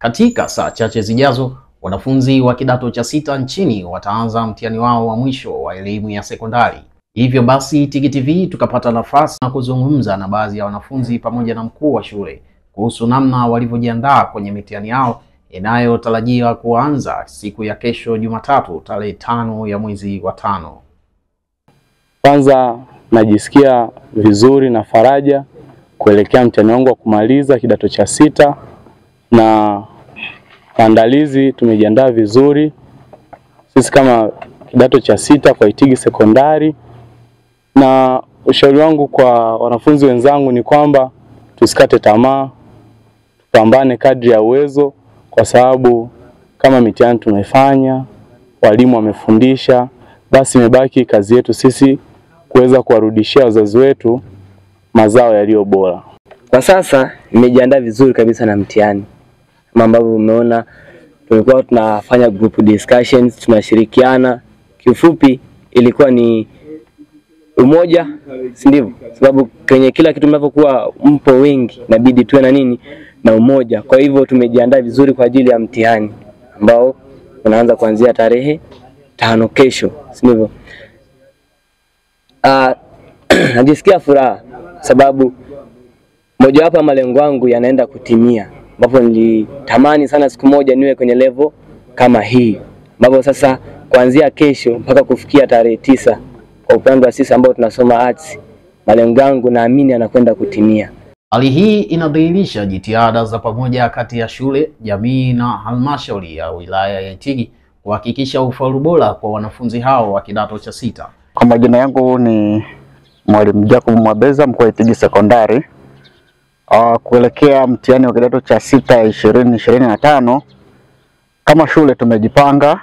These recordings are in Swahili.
Katika saa chache zijazo, wanafunzi wa kidato cha 6 nchini wataanza mtihani wao wa mwisho wa elimu ya sekondari. Hivyo basi Tigi TV tukapata nafasi na kuzungumza na baadhi ya wanafunzi pamoja na mkuu wa shule kuhusu namna walivyojiandaa kwenye mitihani yao inayotarajiwa kuanza siku ya kesho Jumatatu tarehe 5 ya mwezi wa 5. Kwanza najisikia vizuri na faraja kuelekea mtihani wangu wa kumaliza kidato cha 6, na maandalizi tumejiandaa vizuri sisi kama kidato cha 6 kwa Itigi Sekondari. Na ushauri wangu kwa wanafunzi wenzangu ni kwamba tusikate tamaa, tupambane kadri ya uwezo, kwa sababu kama mitihani tumefanya, walimu wamefundisha, basi imebaki kazi yetu sisi kuweza kuwarudishia wazazi wetu mazao yaliyo bora. Kwa sasa nimejiandaa vizuri kabisa na mtihani. Kama ambavyo umeona tulikuwa tunafanya group discussions, tunashirikiana. Kiufupi ilikuwa ni umoja, si ndivyo? Sababu kwenye kila kitu mnapokuwa mpo wengi inabidi tuwe na nini? Na umoja. Kwa hivyo tumejiandaa vizuri kwa ajili ya mtihani ambao unaanza kuanzia tarehe 5 kesho, si ndivyo? Najisikia furaha sababu mojawapo ya malengo yangu yanaenda kutimia, ambapo nilitamani sana siku moja niwe kwenye level kama hii, ambapo sasa kuanzia kesho mpaka kufikia tarehe 9 kwa upande wa sisi ambao tunasoma arts, malengo yangu naamini yanakwenda kutimia. Hali hii inadhihirisha jitihada za pamoja kati ya shule, jamii na halmashauri ya wilaya ya Itigi kuhakikisha ufaulu bora kwa wanafunzi hao wa kidato cha 6. Kwa majina yangu ni Mwalimu Jacob Mwabeza, mkuu wa Itigi Sekondari. Kuelekea mtihani wa kidato cha 6 2025, kama shule tumejipanga,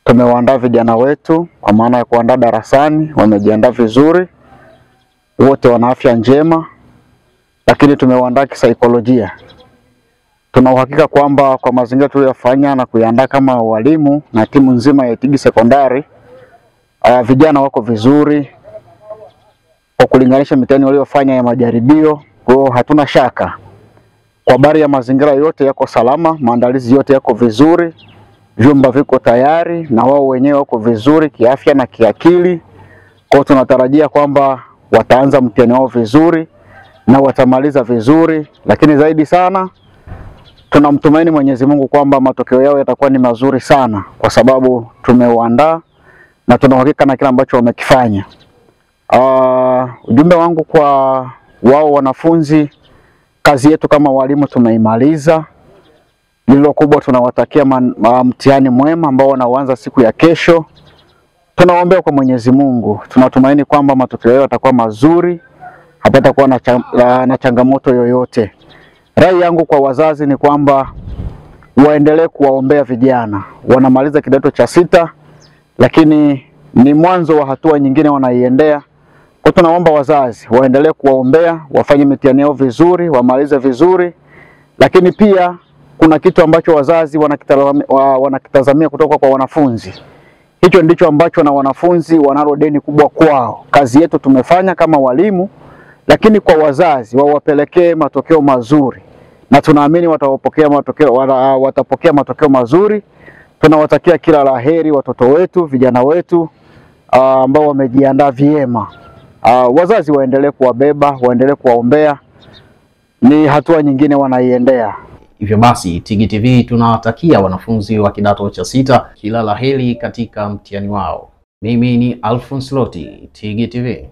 tumewaandaa vijana wetu kwa maana ya kuandaa darasani, wamejiandaa vizuri, wote wana afya njema, lakini tumewaandaa kisaikolojia. Tuna uhakika kwamba kwa mazingira tuliyofanya na kuiandaa kama walimu na timu nzima ya Itigi Sekondari, vijana wako vizuri kwa kulinganisha mitihani waliofanya ya majaribio. Kwa hatuna shaka kwa habari ya mazingira yote yako salama, maandalizi yote yako vizuri, vyumba viko tayari na wao wenyewe wako vizuri kiafya na kiakili. Kwa tunatarajia kwamba wataanza mtihani wao vizuri na watamaliza vizuri, lakini zaidi sana tunamtumaini Mwenyezi Mungu kwamba matokeo yao yatakuwa ni mazuri sana, kwa sababu tumewaandaa na tuna uhakika na kila ambacho wamekifanya. Ujumbe wangu kwa wao wanafunzi, kazi yetu kama walimu tumeimaliza. Lilo kubwa tunawatakia mtihani mwema ambao wanaanza siku ya kesho. Tunaombea kwa Mwenyezi Mungu, tunatumaini kwamba matokeo yao yatakuwa mazuri, hapatakuwa na changamoto yoyote. Rai yangu kwa wazazi ni kwamba waendelee kuwaombea vijana. Wanamaliza kidato cha 6, lakini ni mwanzo wa hatua nyingine wanaiendea. Kwa tunaomba wazazi waendelee kuwaombea, wafanye mitihani yao vizuri, wamalize vizuri. Lakini pia kuna kitu ambacho wazazi wanakitazamia kutoka kwa wanafunzi. Hicho ndicho ambacho na wanafunzi wanalo deni kubwa kwao. Kazi yetu tumefanya kama walimu, lakini kwa wazazi wawapelekee matokeo mazuri, na tunaamini watapokea matokeo mazuri. Tunawatakia kila laheri watoto wetu, vijana wetu ambao wamejiandaa vyema. Wazazi waendelee kuwabeba, waendelee kuwaombea, ni hatua nyingine wanaiendea. Hivyo basi Tigi TV tunawatakia wanafunzi wa kidato cha 6 kila laheri katika mtihani wao. Mimi ni Alphonse Loti, Tigi TV.